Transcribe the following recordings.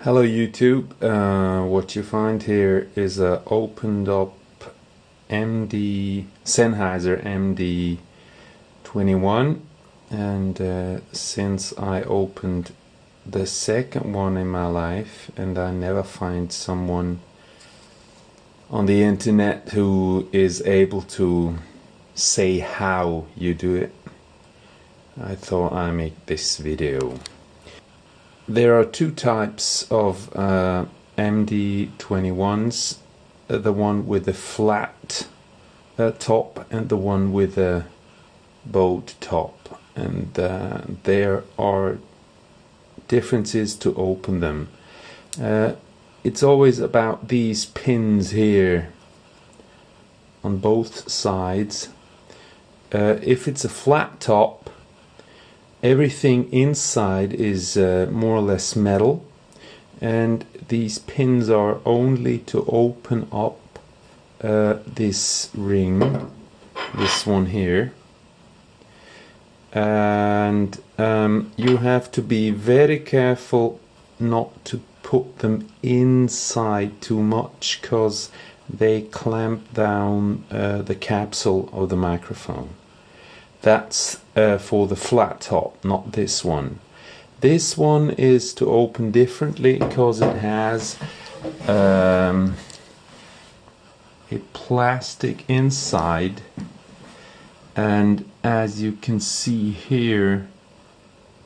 Hello YouTube, what you find here is a opened up Sennheiser MD21, and since I opened the second one in my life and I never find someone on the internet who is able to say how you do it, I thought I'd make this video. There are two types of MD21s, the one with the flat top and the one with the bowed top, and there are differences to open them. It's always about these pins here on both sides. If it's a flat top, everything inside is more or less metal, and these pins are only to open up this ring, this one here, and you have to be very careful not to put them inside too much, because they clamp down the capsule of the microphone. That's for the flat top, not this one. This one is to open differently because it has a plastic inside, and as you can see here,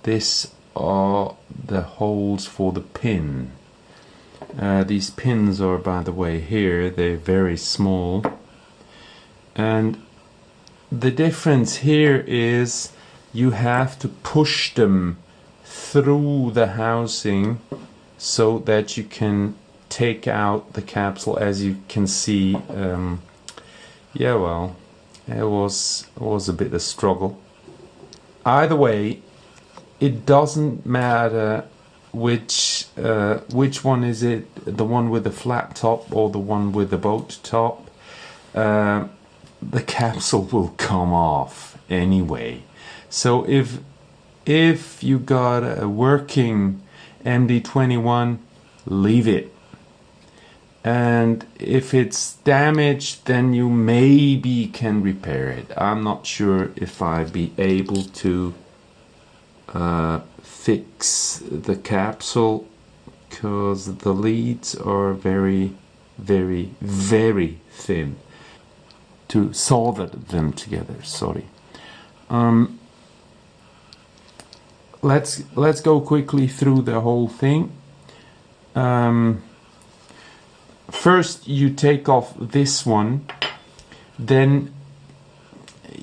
this are the holes for the pin. These pins are, by the way, here, they're very small, and the difference here is you have to push them through the housing so that you can take out the capsule. As you can see, yeah, well, it was a bit of a struggle. Either way, it doesn't matter which one is it, the one with the flat top or the one with the bowed top. The capsule will come off anyway. So if you got a working MD21, leave it. And if it's damaged, then you maybe can repair it. I'm not sure if I'd be able to fix the capsule, because the leads are very, very, very thin to solder them together. Sorry. Let's go quickly through the whole thing. First, you take off this one, then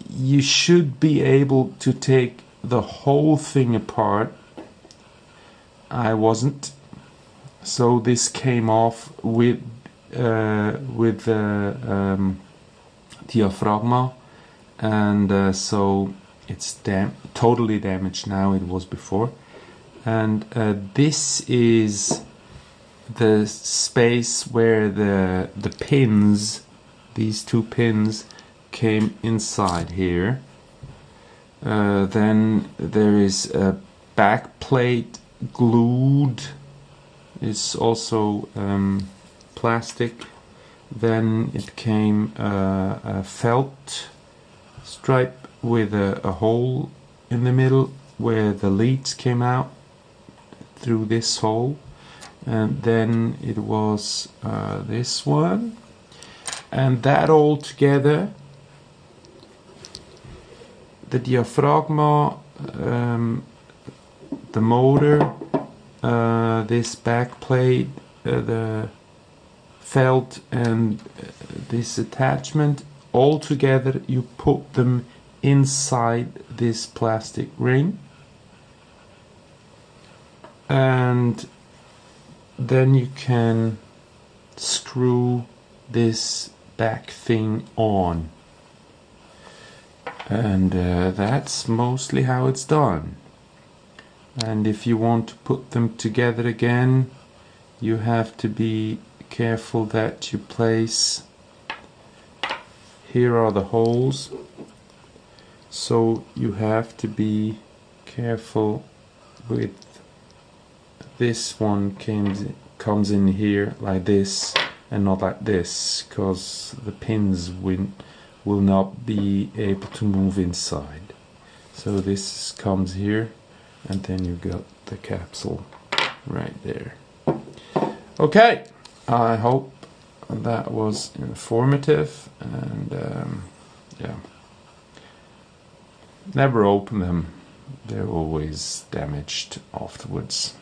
you should be able to take the whole thing apart. I wasn't, so this came off with the diaphragm, and so it's totally damaged now. It was before, and this is the space where the pins, these two pins, came inside here. Then there is a back plate glued. It's also plastic. Then it came a felt stripe with a hole in the middle where the leads came out through this hole, and then it was this one, and that all together, the diaphragm, the motor, this back plate, the felt, and this attachment, all together you put them inside this plastic ring, and then you can screw this back thing on, and that's mostly how it's done. And if you want to put them together again, you have to be careful that you place, here are the holes, so you have to be careful with this one comes in here like this and not like this, because the pins will not be able to move inside. So this comes here, and then you got the capsule right there. Okay, I hope that was informative, and yeah, never open them, they're always damaged afterwards.